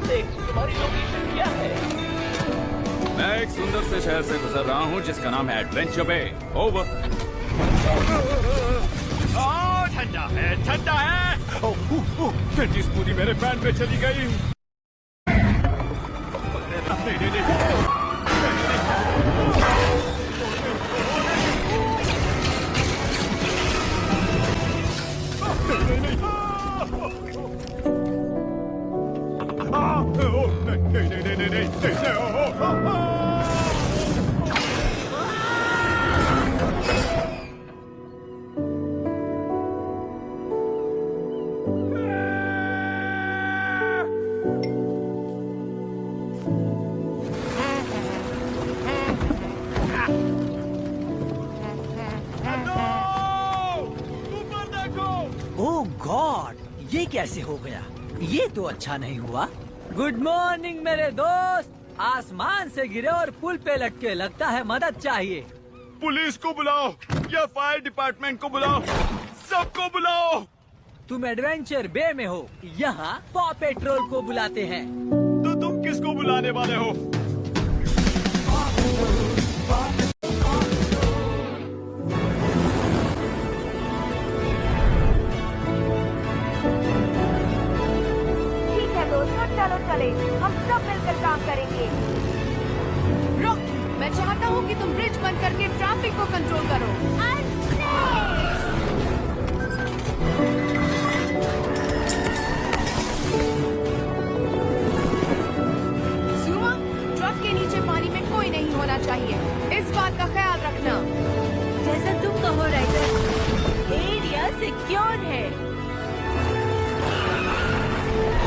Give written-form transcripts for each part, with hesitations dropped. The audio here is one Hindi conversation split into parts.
देख, तुम्हारी लोकेशन क्या है? मैं एक सुंदर से शहर से गुजर रहा हूँ जिसका नाम है एडवेंचर बे। ओवर। ठंडा है, ठंडा है। ठंडी स्मूदी मेरे पैन पे चली गई। नहीं, नहीं, नहीं। ओह गॉड, ये कैसे हो गया? ये तो अच्छा नहीं हुआ। गुड मॉर्निंग मेरे दोस्त। आसमान से गिरे और पुल पे लटके, लगता है मदद चाहिए। पुलिस को बुलाओ या फायर डिपार्टमेंट को बुलाओ, सबको बुलाओ। तुम एडवेंचर बे में हो, यहाँ पॉ पेट्रोल को बुलाते हैं। तो तुम किसको बुलाने वाले हो? ठीक है दोस्तों, चलो चले, हम सब मिलकर काम करेंगे। रॉकी, मैं चाहता हूँ कि तुम ब्रिज बंद करके ट्रैफिक को कंट्रोल करो। सुमा, ट्रक के नीचे पानी में कोई नहीं होना चाहिए, इस बात का ख्याल रखना। जैसा तुम कहो राइडर, एरिया सिक्योर है।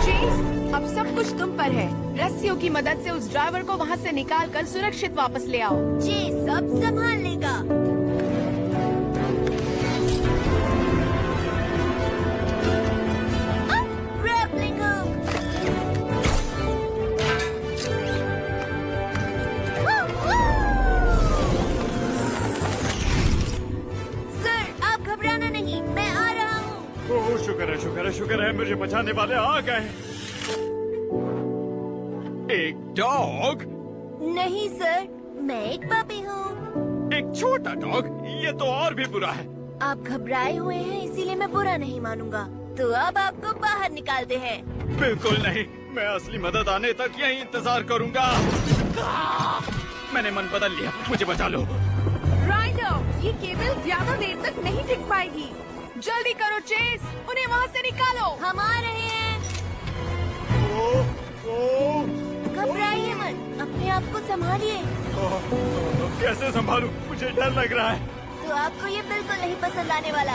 चेस, अब सब कुछ तुम पर है। रस्सियों की मदद से उस ड्राइवर को वहाँ से निकाल कर सुरक्षित वापस ले आओ। जी सब संभाल लेगा। Grappling hook. सर, आप घबराना नहीं, मैं आ रहा हूँ। ओह शुक्र है, शुक्र है, शुक्र है, मुझे बचाने वाले आ गए। एक डॉग? नहीं सर, मैं एक पपी हूँ। एक छोटा डॉग? ये तो और भी बुरा है। आप घबराए हुए हैं, इसीलिए मैं बुरा नहीं मानूंगा। तो अब आपको बाहर निकालते हैं। बिल्कुल नहीं, मैं असली मदद आने तक यहीं इंतजार करूंगा। मैंने मन बदल लिया, मुझे बचा लो। राइडर, ये केबल ज्यादा देर तक नहीं टिक पाएगी। जल्दी करो चेस, उन्हें वहाँ से निकालो। हम आ रहे हैं। घबराइए मत, अपने आप को संभालिए। कैसे संभालूं? मुझे डर लग रहा है। तो आपको ये बिल्कुल नहीं पसंद आने वाला।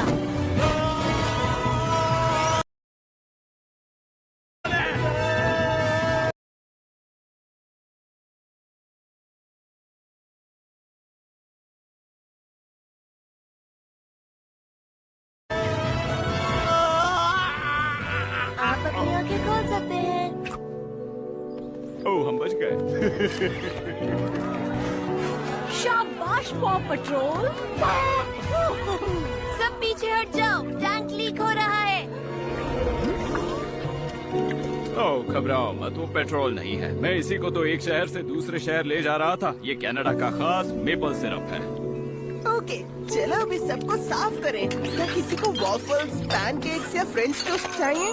आप अपनी आंखें खोल सकते हैं। ओह, हम बच गए। शाबाश पॉ पेट्रोल। सब पीछे हट जाओ, टैंक लीक हो रहा है। ओह, घबराओ मत, वो पेट्रोल नहीं है। मैं इसी को तो एक शहर से दूसरे शहर ले जा रहा था। ये कनाडा का खास मेपल सिरप है। ओके, चलो अभी सबको साफ करें। क्या किसी को वॉफल्स, पैनकेक्स या फ्रेंच टोस्ट चाहिए?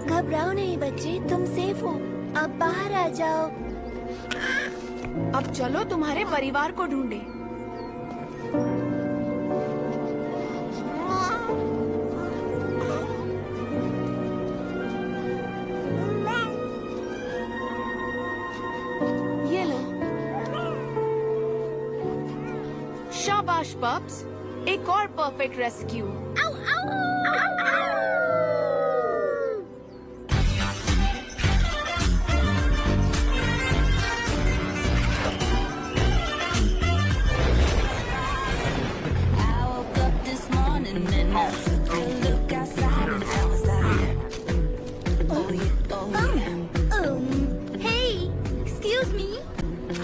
घबराओ नहीं बच्चे, तुम सेफ हो। अब बाहर आ जाओ। अब चलो तुम्हारे परिवार को ढूंढे। ये लो। शाबाश पप्स, एक और परफेक्ट रेस्क्यू।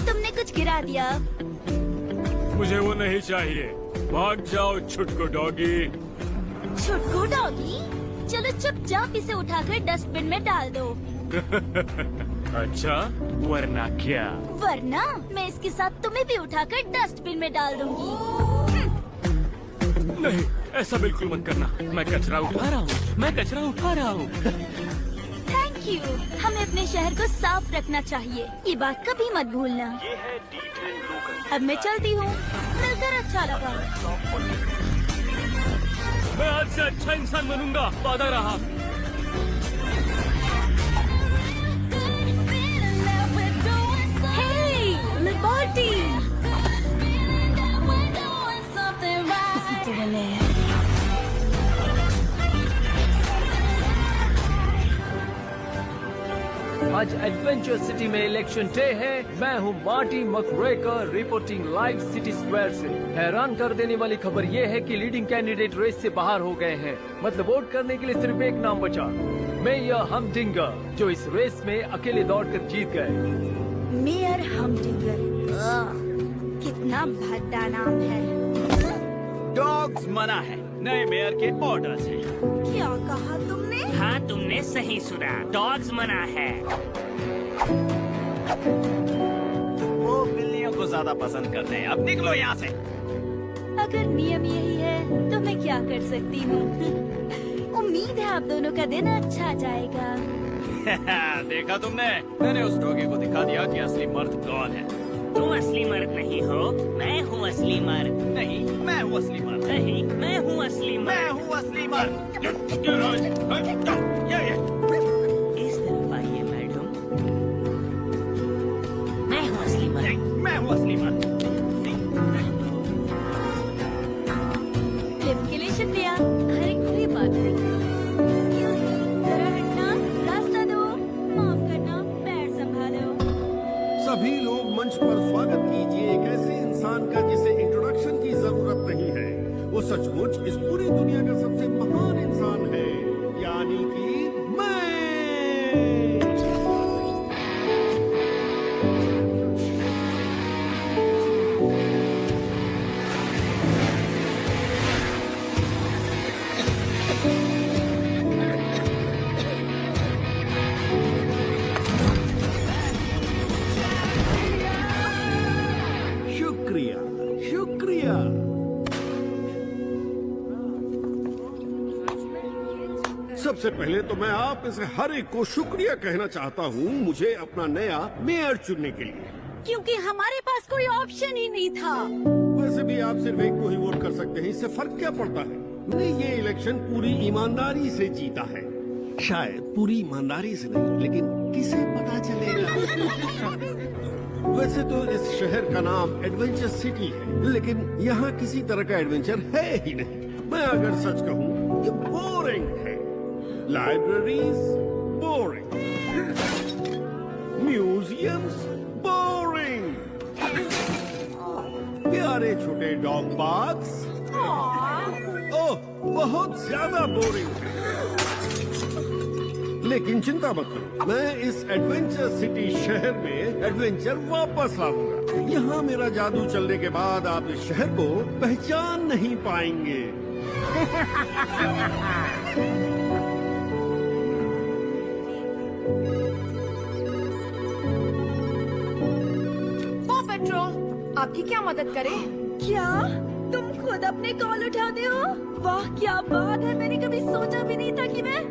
तुमने कुछ गिरा दिया। मुझे वो नहीं चाहिए। भाग जाओ छुटकू डॉगी। छुटकू डॉगी, चलो चुपचाप इसे उठाकर डस्टबिन में डाल दो। अच्छा, वरना क्या? वरना मैं इसके साथ तुम्हें भी उठाकर डस्टबिन में डाल दूंगी। नहीं, ऐसा बिल्कुल मत करना। मैं कचरा उठा रहा हूँ, मैं कचरा उठा रहा हूँ। Thank you. हमें अपने शहर को साफ रखना चाहिए, ये बात कभी मत भूलना। ये है D10 लोकल। अब मैं चलती हूँ, मिलकर अच्छा लगा। मैं आज से अच्छा इंसान बनूंगा, वादा रहा। Hey, Liberty. आज एडवेंचर सिटी में इलेक्शन डे है। मैं हूँ Marty McRacker, reporting live city square से। हैरान कर देने वाली खबर ये है कि लीडिंग कैंडिडेट रेस से बाहर हो गए हैं। मतलब वोट करने के लिए सिर्फ एक नाम बचा, मेयर हमडिंगर, जो इस रेस में अकेले दौड़कर जीत गए। मेयर हमडिंगर, कितना भद्दा नाम है। डॉग्स मना है, नए मेयर के ऑर्डर्स हैं। क्या कहा तुमने? हाँ, तुमने सही सुना, डॉग्स मना है। वो बिल्लियों को ज्यादा पसंद करते हैं। अब निकलो यहाँ से। अगर नियम यही है तो मैं क्या कर सकती हूँ। उम्मीद है आप दोनों का दिन अच्छा जाएगा। देखा तुमने, मैंने उस डॉगी को दिखा दिया कि असली मर्द कौन है। तुम असली मर्द नहीं हो, मैं हूँ असली मर्द। नहीं, मैं हूँ असली मर्द। नहीं, मैं हूँ असली मैं मर्द। हूँ असली मर्द। इस तरफ आइए मैडम, मैं हूँ असली मर्द। मैं हूँ असली मर्द। लिफ्ट के लिए शुक्रिया। अरे कोई बात नहीं। Excuse me, जरा हटना, रास्ता दो। माफ करना, पैर संभालो। सभी लोग मंच पर स्वागत कीजिए एक ऐसे इंसान का जिसे इंट्रोडक्शन की जरूरत नहीं है। वो सचमुच इस पूरी दुनिया का सबसे महान इंसान है, यानी कि मैं। शुक्रिया, शुक्रिया। सबसे पहले तो मैं आप इसे हर एक को शुक्रिया कहना चाहता हूँ मुझे अपना नया मेयर चुनने के लिए। क्योंकि हमारे पास कोई ऑप्शन ही नहीं था। वैसे भी आप सिर्फ एक को ही वोट कर सकते हैं, इससे फर्क क्या पड़ता है। मैंने ये इलेक्शन पूरी ईमानदारी से जीता है। शायद पूरी ईमानदारी से नहीं, लेकिन किसे पता चलेगा। वैसे तो इस शहर का नाम एडवेंचर सिटी है, लेकिन यहाँ किसी तरह का एडवेंचर है ही नहीं। मैं अगर सच कहूँ, ये बोरिंग है। लाइब्रेरीज बोरिंग, म्यूजियम्स बोरिंग, प्यारे छोटे डॉग पार्क्स, ओह बहुत ज्यादा बोरिंग है। लेकिन चिंता मत करो, मैं इस एडवेंचर सिटी शहर में एडवेंचर वापस लाऊंगा। यहाँ मेरा जादू चलने के बाद आप इस शहर को पहचान नहीं पाएंगे। पॉ पेट्रोल, आपकी क्या मदद करें? क्या तुम खुद अपने कॉल उठाते हो? वाह क्या बात है, मैंने कभी सोचा भी नहीं था कि मैं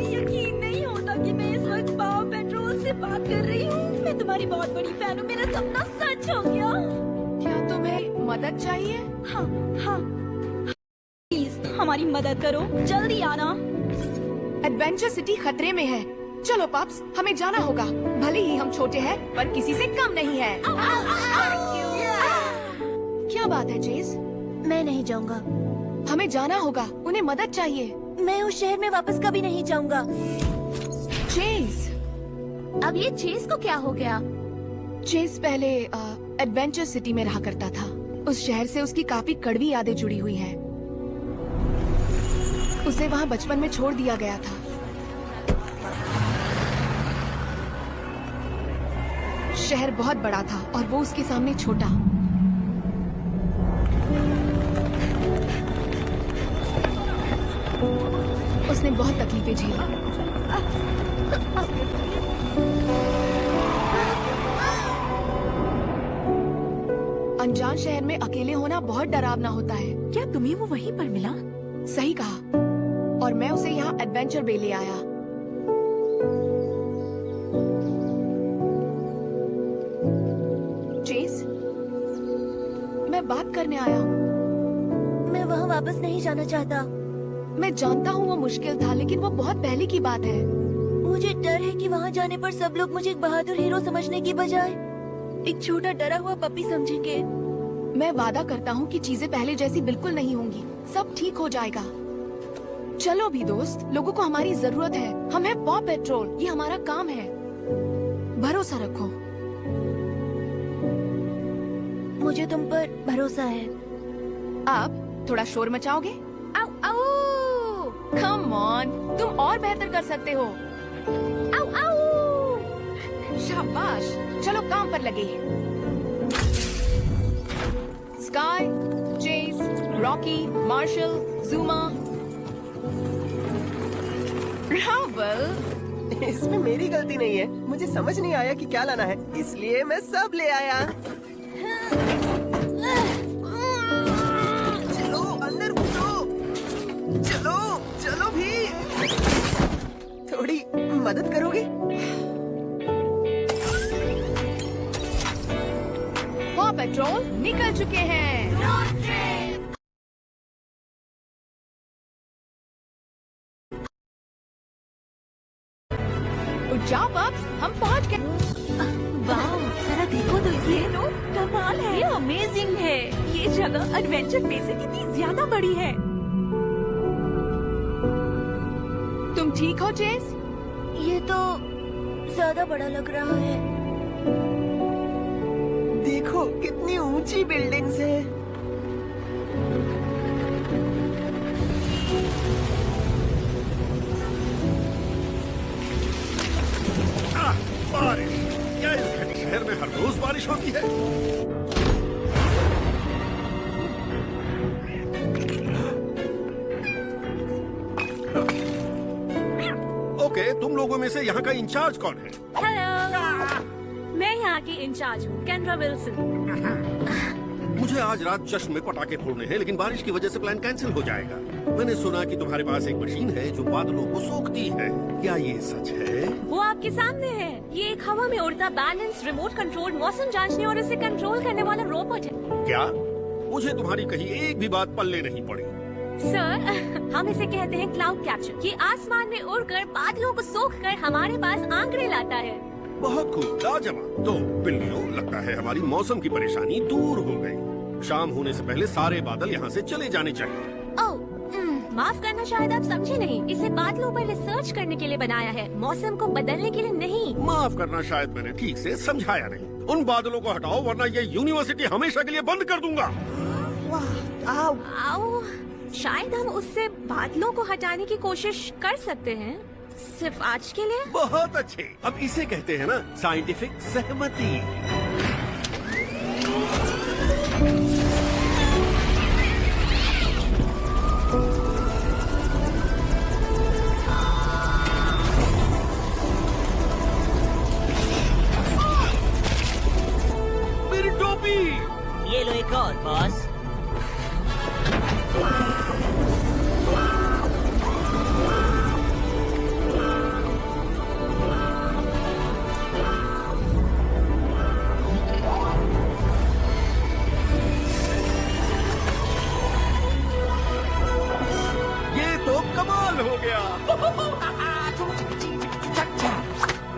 यकीन नहीं होता कि मैं इस वक्त पाव पेट्रोल से बात कर रही हूँ। मैं तुम्हारी बहुत बड़ी फैन हूँ, मेरा सपना सच हो गया। क्या तुम्हें मदद चाहिए? हाँ हाँ, प्लीज हमारी मदद करो, जल्दी आना। एडवेंचर सिटी खतरे में है। चलो पप्स, हमें जाना होगा। भले ही हम छोटे हैं, पर किसी से कम नहीं है। क्या बात है चेस? मैं नहीं जाऊंगा। हमें जाना होगा, उन्हें मदद चाहिए। मैं उस शहर में वापस कभी नहीं जाऊंगा। चेस, अब ये चेस को क्या हो गया? चेस पहले एडवेंचर सिटी में रहा करता था। उस शहर से उसकी काफी कड़वी यादें जुड़ी हुई हैं। उसे वहाँ बचपन में छोड़ दिया गया था। शहर बहुत बड़ा था और वो उसके सामने छोटा। उसने बहुत तकलीफें झेली। अनजान शहर में अकेले होना बहुत डरावना होता है। क्या तुम्हें वो वहीं पर मिला? सही कहा, और मैं उसे यहाँ एडवेंचर बे ले आया। चेस, मैं बात करने आया हूँ। मैं वहाँ वापस नहीं जाना चाहता। मैं जानता हूँ वो मुश्किल था, लेकिन वो बहुत पहले की बात है। मुझे डर है कि वहाँ जाने पर सब लोग मुझे एक बहादुर हीरो समझने की बजाय एक छोटा डरा हुआ पपी समझेंगे। मैं वादा करता हूँ कि चीजें पहले जैसी बिल्कुल नहीं होंगी। सब ठीक हो जाएगा। चलो भी दोस्त, लोगों को हमारी जरूरत है। हम हैं पॉ पेट्रोल, ये हमारा काम है। भरोसा रखो। मुझे तुम पर भरोसा है। अब थोड़ा शोर मचाओगे? आओ आओ, कम ऑन, तुम और बेहतर कर सकते हो। आओ आओ, शाबाश, चलो काम पर लगे। Skye, Chase, Rocky, Marshall, Zuma, रावल। इसमें मेरी गलती नहीं है। मुझे समझ नहीं आया कि क्या लाना है, इसलिए मैं सब ले आया। चलो अंदर घुसो। चलो चलो भी। थोड़ी मदद करोगे? पॉ पेट्रोल निकल चुके हैं। उठ जाओ पब्स, हम पहुंच गए। वाह, जरा देखो तो ये तो कमाल है। ये अमेजिंग है। ये जगह एडवेंचर पे से कितनी ज्यादा बड़ी है। तुम ठीक हो चेस? ये तो ज्यादा बड़ा लग रहा है। देखो कितनी ऊंची बिल्डिंग्स है। बारिश, क्या इस घनी शहर में हर रोज बारिश होती है? ओके, तुम लोगों में से यहाँ का इंचार्ज कौन है? हेलो, मैं यहाँ की इंचार्ज हूँ, केंड्रा विल्सन। मुझे आज रात जश्न में पटाखे फोड़ने हैं, लेकिन बारिश की वजह से प्लान कैंसिल हो जाएगा। मैंने सुना कि तुम्हारे पास एक मशीन है जो बादलों को सोखती है। क्या ये सच है? वो आपके सामने है। ये एक हवा में उड़ता बैलेंस रिमोट कंट्रोल मौसम जांचने और इसे कंट्रोल करने वाला रोबोट है। क्या? मुझे तुम्हारी कही एक भी बात पल्ले नहीं पड़ी। सर, हम इसे कहते हैं क्लाउड कैप्चर। ये आसमान में उड़कर बादलों को सोखकर हमारे पास आंकड़े लाता है। बहुत खूब, लाजवाब। तो बिल्लियों, लगता है हमारी मौसम की परेशानी दूर हो गई। शाम होने से पहले सारे बादल यहाँ से चले जाने चाहिए। माफ करना, शायद आप समझे नहीं। इसे बादलों पर रिसर्च करने के लिए बनाया है, मौसम को बदलने के लिए नहीं। माफ करना, शायद मैंने ठीक से समझाया नहीं। उन बादलों को हटाओ, वरना ये यूनिवर्सिटी हमेशा के लिए बंद कर दूंगा। आओ। आओ, शायद हम उससे बादलों को हटाने की कोशिश कर सकते हैं, सिर्फ आज के लिए। बहुत अच्छे। अब इसे कहते हैं ना साइंटिफिक सहमति। मेरी टोपी। ये लो एक और बॉस। ये तो कमाल हो गया।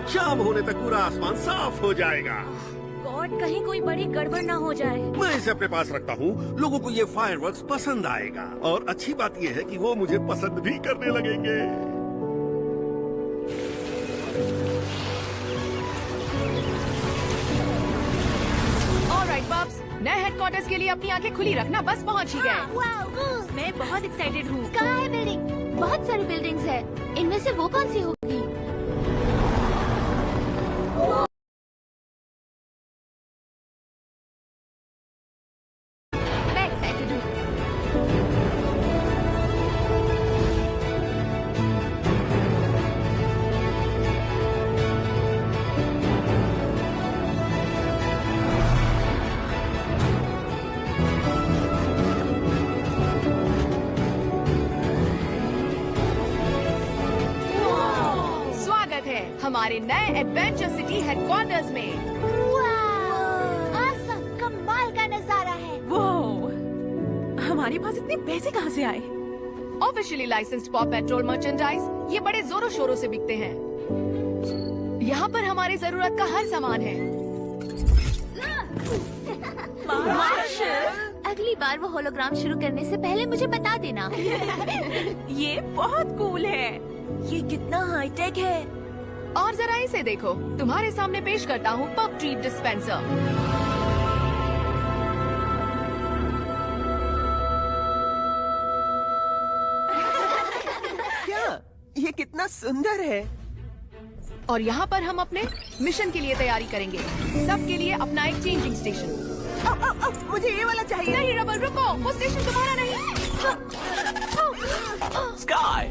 शाम होने तक पूरा आसमान साफ हो जाएगा। गॉड, कहीं कोई बड़ी गड़बड़ ना हो जाए। मैं इसे अपने पास रखता हूँ। लोगों को ये फायरवर्क्स पसंद आएगा, और अच्छी बात ये है कि वो मुझे पसंद भी करने लगेंगे। ऑलराइट पब्स, नए हेडक्वार्टर्स के लिए अपनी आंखें खुली रखना, बस पहुंच ही गए। मैं बहुत एक्साइटेड हूँ। कहाँ है बिल्डिंग? बहुत सारी बिल्डिंग्स है। इनमें से वो कौन सी होगी? मैं एक्साइटेड हूँ। हमारे नए एडवेंचर सिटी हेडक्वार्टर्स में। आसम, कमाल का नजारा है। वो हमारे पास इतने पैसे कहाँ से आए? ऑफिशियली लाइसेंस्ड पॉ पेट्रोल मर्चेंडाइज ये बड़े जोरों शोरों से बिकते हैं। यहाँ पर हमारी जरूरत का हर सामान है। अगली बार वो होलोग्राम शुरू करने से पहले मुझे बता देना। ये बहुत कूल है। ये कितना हाईटेक है। और जरा इसे देखो, तुम्हारे सामने पेश करता हूँ पब ट्रीट डिस्पेंसर। क्या ये कितना सुंदर है। और यहाँ पर हम अपने मिशन के लिए तैयारी करेंगे। सबके लिए अपना एक चेंजिंग स्टेशन। मुझे ये वाला चाहिए। नहीं रबल, रुको, वो स्टेशन तुम्हारा नहीं। स्काई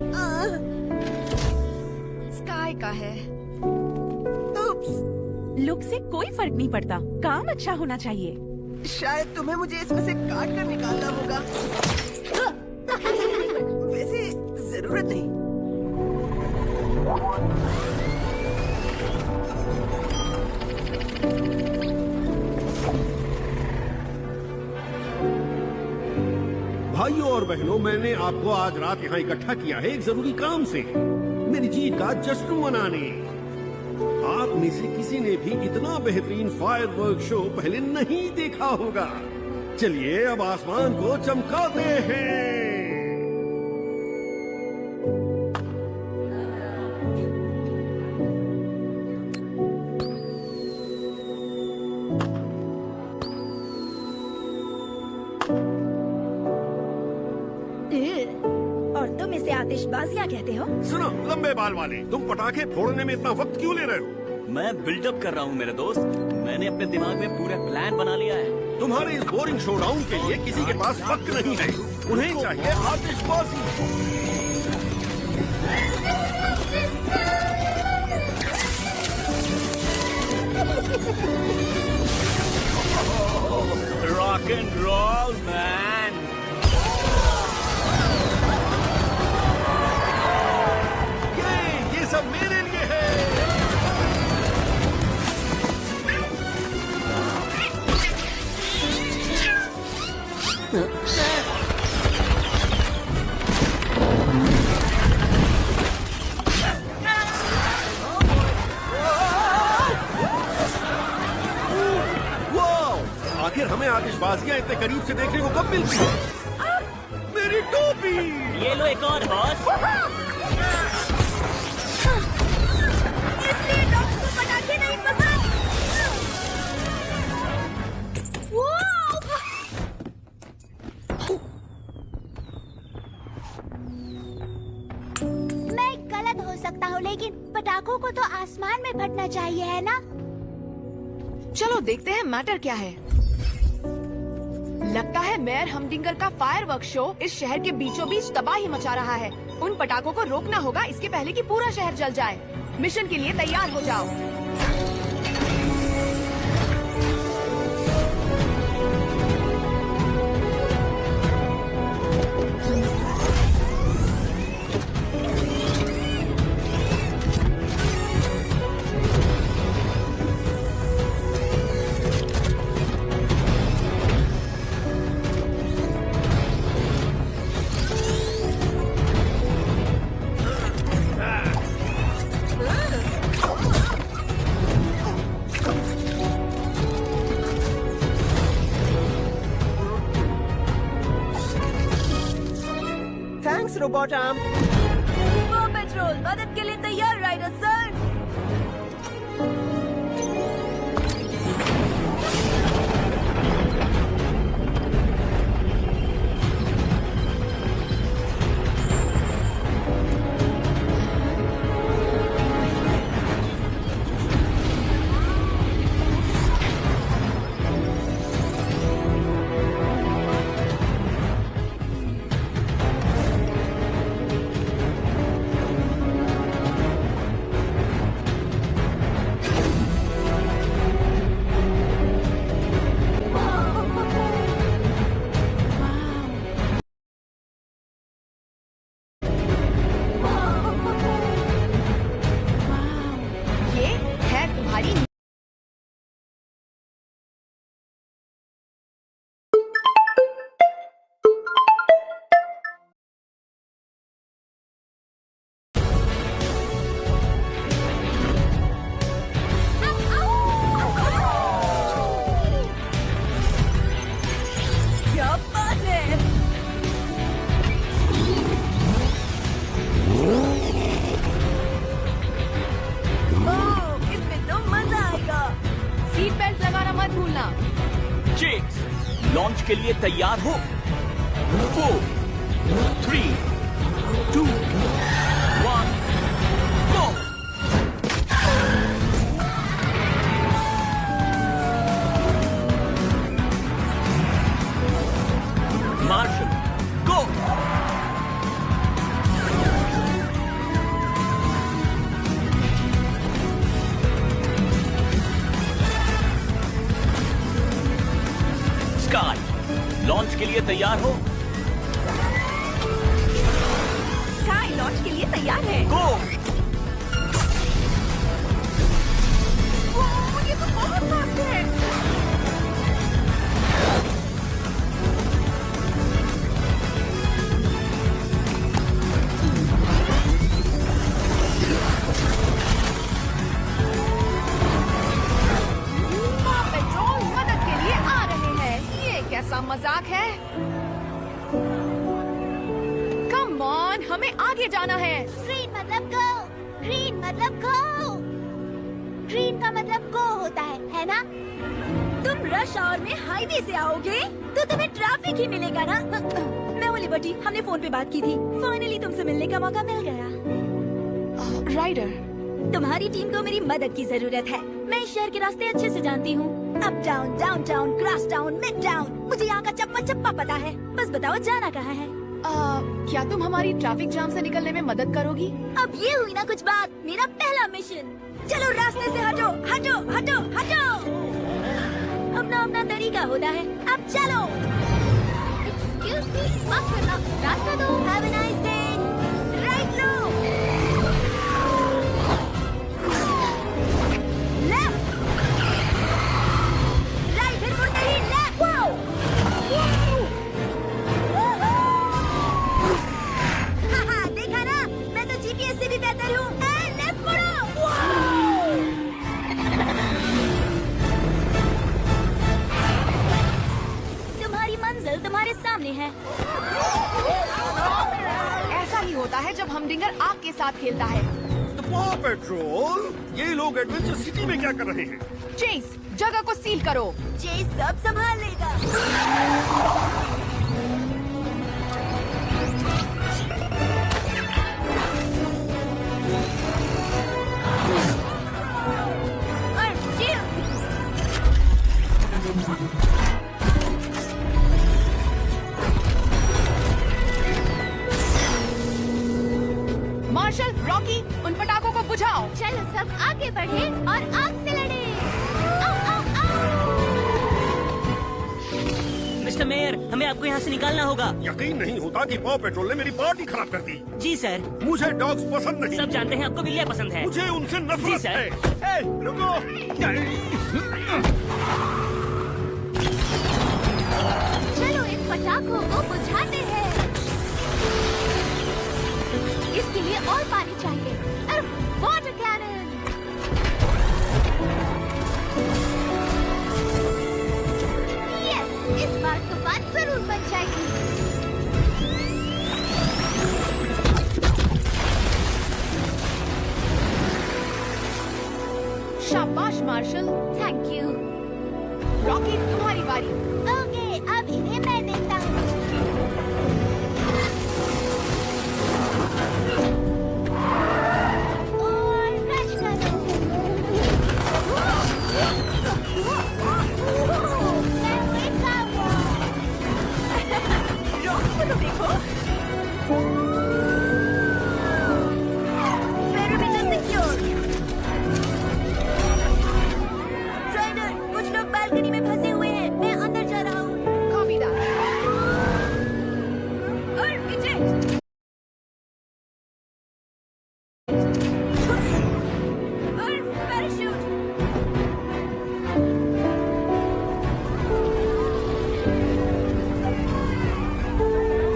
स्काई का है। लुक से कोई फर्क नहीं पड़ता, काम अच्छा होना चाहिए। शायद तुम्हें मुझे इसमें से काट कर निकालना होगा। वैसे जरूरत नहीं। भाइयों और बहनों, मैंने आपको आज रात यहाँ इकट्ठा किया है एक जरूरी काम से, मेरी जीत का जश्न मनाने। आप में से किसी ने भी इतना बेहतरीन फायरवर्क शो पहले नहीं देखा होगा। चलिए अब आसमान को चमकाते हैं। और तुम इसे आतिशबाजियाँ कहते हो? सुनो लंबे बाल वाले, तुम पटाखे फोड़ने में इतना वक्त क्यों ले रहे हो? मैं बिल्डअप कर रहा हूँ मेरे दोस्त। मैंने अपने दिमाग में पूरा प्लान बना लिया है। तुम्हारे इस बोरिंग शोडाउन के लिए किसी के पास वक्त नहीं है। उन्हें चाहिए आतिशबाजी। Rock and roll man. ये सब मेरे लिए है। आखिर हमें आतिशबाजियां इतने करीब से देखने को कब मिलती है? मेरी टोपी। ये लो एक और बॉस। इसलिए डॉग्स को पटाखे नहीं पसंद। मैं गलत हो सकता हूँ, लेकिन पटाखों को तो आसमान में फटना चाहिए, है ना? चलो देखते हैं मैटर क्या है। लगता है मेयर हमडिंगर का फायरवर्क शो इस शहर के बीचों बीच तबाही मचा रहा है। उन पटाखों को रोकना होगा इसके पहले कि पूरा शहर जल जाए। मिशन के लिए तैयार हो जाओ। Thanks robot arm. पॉ पेट्रोल मदद के लिए तैयार, राइडर सर। लॉन्च के लिए तैयार हो 4 3 2 1 गो मार्शल गो स्काई लॉन्च के लिए तैयार हो स्काई लॉन्च के लिए तैयार है। गो वाह, ये तो बहुत फास्ट है। पॉ पेट्रोल मदद के लिए आ रहे हैं। ये कैसा मजाक है? कम ऑन, हमें आगे जाना है। ग्रीन मतलब गो, ग्रीन मतलब गो, ग्रीन का मतलब गो होता है ना? तुम रश आवर में हाईवे से आओगे तो तुम्हें ट्रैफिक ही मिलेगा ना। मैं हूँ लिबर्टी, हमने फोन पे बात की थी। फाइनली तुमसे मिलने का मौका मिल गया। राइडर, तुम्हारी टीम को मेरी मदद की जरूरत है। मैं इस शहर के रास्ते अच्छे से जानती हूँ। Up town, down town, cross town, mid town, मुझे यहाँ का चप्पा चप्पा पता है। बस बताओ जाना कहाँ है। क्या तुम हमारी ट्रैफिक जाम से निकलने में मदद करोगी? अब ये हुई ना कुछ बात। मेरा पहला मिशन। चलो रास्ते से हटो हटो हटो हटो। अपना अपना तरीका होता है। अब चलो। एक्सक्यूज मी, माफ करना, रास्ता दो। Have a nice day. Right low. Left. Right, फिर मुड़ते ही लेफ्ट। हाहा, देखा ना, मैं तो जीपीएस से भी बेहतर हूँ। लेफ्ट मुड़ो। तुम्हारी मंजिल तुम्हारे सामने है। ऐसा ही होता है जब हमडिंगर आग के साथ खेलता है। तो पॉ पेट्रोल, ये लोग एडवेंचर सिटी में क्या कर रहे हैं? चेस, जगह को सील करो। जे सब संभाल लेगा। और चिल। मार्शल, रॉकी, उन पटाखों को बुझाओ। चलो सब आगे बढ़े और आग से लड़े। आओ, आओ, आओ। मिस्टर मेयर, हमें आपको यहाँ से निकालना होगा। यकीन नहीं होता कि पॉ पेट्रोल ने मेरी पार्टी खराब कर दी। जी सर। मुझे डॉग्स पसंद नहीं। सब जानते हैं आपको बिल्लियाँ पसंद है। मुझे उनसे जी नफरत सर। है। ए, रुको। चलो इन पटाखों को बुझाते हैं। इसके लिए और पानी चाहिए। Water cannon. यस, इस बार तो बात जरूर बन जाएगी। शाबाश मार्शल। Thank you. रॉकी, तुम्हारी बारी। ओके, अब इन्हें मैं देखता हूँ। और रश करो। मैं हुई कामयाब। रॉकी को तो देखो। Perimeter secure। राइडर, कुछ लोग बालकनी में फंसे हुए हैं। मैं अंदर जा रहा हूँ। Copy that. और विजय। और पैराशूट।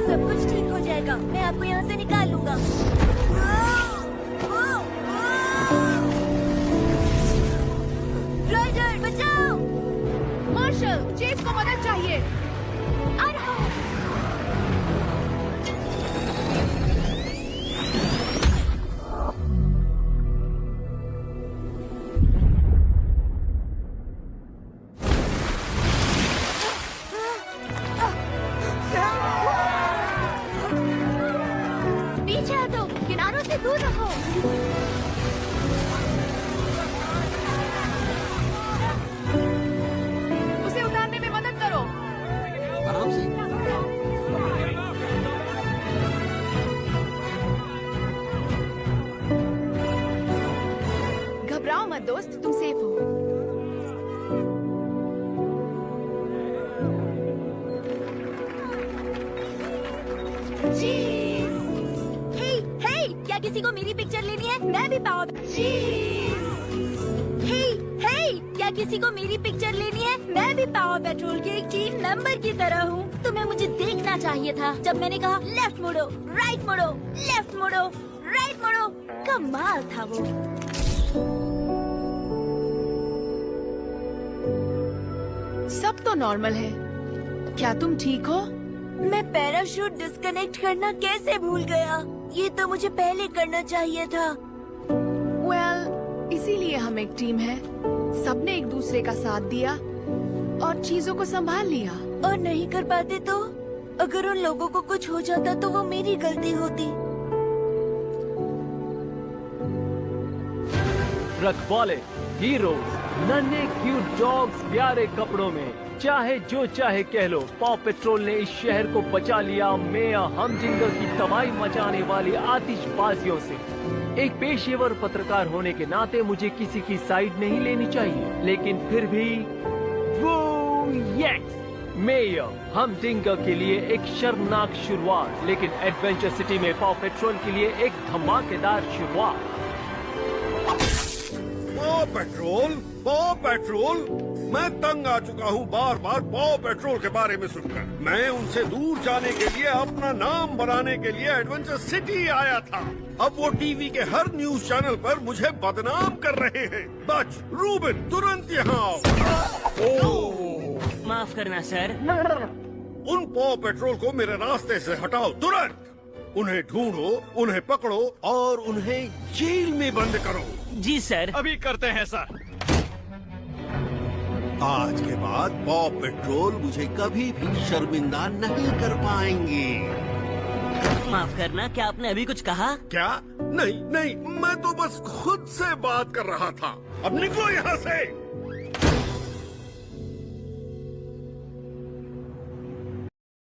सब कुछ ठीक हो जाएगा। मैं आपको यहाँ से निकाल लूंगा। राइडर, बचाओ। मार्शल, चेस को मदद चाहिए। आ रहा हूँ। दूर रहो। उसे उतारने में मदद करो। आराम से। घबराओ मत दोस्त, तुम सेफ हो। हे, हे, क्या किसी को मेरी पिक्चर लेनी है? मैं भी पावर। हे, हे, क्या किसी को मेरी पिक्चर लेनी है? मैं भी पावर पेट्रोल के एक टीम मेंबर की तरह हूँ। तुम्हें मुझे देखना चाहिए था जब मैंने कहा लेफ्ट मुड़ो, राइट मुड़ो, लेफ्ट मुड़ो, राइट मुड़ो। कमाल था वो। सब तो नॉर्मल है। क्या तुम ठीक हो? मैं पैराशूट डिस्कनेक्ट करना कैसे भूल गया? ये तो मुझे पहले करना चाहिए था। इसीलिए हम एक टीम है। सबने एक दूसरे का साथ दिया और चीजों को संभाल लिया। और नहीं कर पाते तो? अगर उन लोगों को कुछ हो जाता तो वो मेरी गलती होती। रखवाले, हीरोज, नन्हे क्यूट डॉग्स प्यारे कपड़ों में, चाहे जो चाहे कह लो, पॉ पेट्रोल ने इस शहर को बचा लिया मेयर हमजिंगर की तबाही मचाने वाली आतिशबाजियों से। एक पेशेवर पत्रकार होने के नाते मुझे किसी की साइड नहीं लेनी चाहिए, लेकिन फिर भी मेयर हमजिंगर के लिए एक शर्मनाक शुरुआत, लेकिन एडवेंचर सिटी में पॉ पेट्रोल के लिए एक धमाकेदार शुरुआत। पॉ पेट्रोल, मैं तंग आ चुका हूँ बार बार पॉ पेट्रोल के बारे में सुनकर। मैं उनसे दूर जाने के लिए, अपना नाम बनाने के लिए एडवेंचर सिटी आया था। अब वो टीवी के हर न्यूज चैनल पर मुझे बदनाम कर रहे हैं। बच, रूबिन, तुरंत यहाँ आओ। माफ करना सर। उन पॉ पेट्रोल को मेरे रास्ते से हटाओ तुरंत। उन्हें ढूंढो, उन्हें पकड़ो और उन्हें जेल में बंद करो। जी सर। अभी करते हैं सर। आज के बाद पॉ पेट्रोल मुझे कभी भी शर्मिंदा नहीं कर पाएंगे। माफ करना, क्या आपने अभी कुछ कहा? क्या? नहीं नहीं, मैं तो बस खुद से बात कर रहा था। अब निकलो यहाँ से।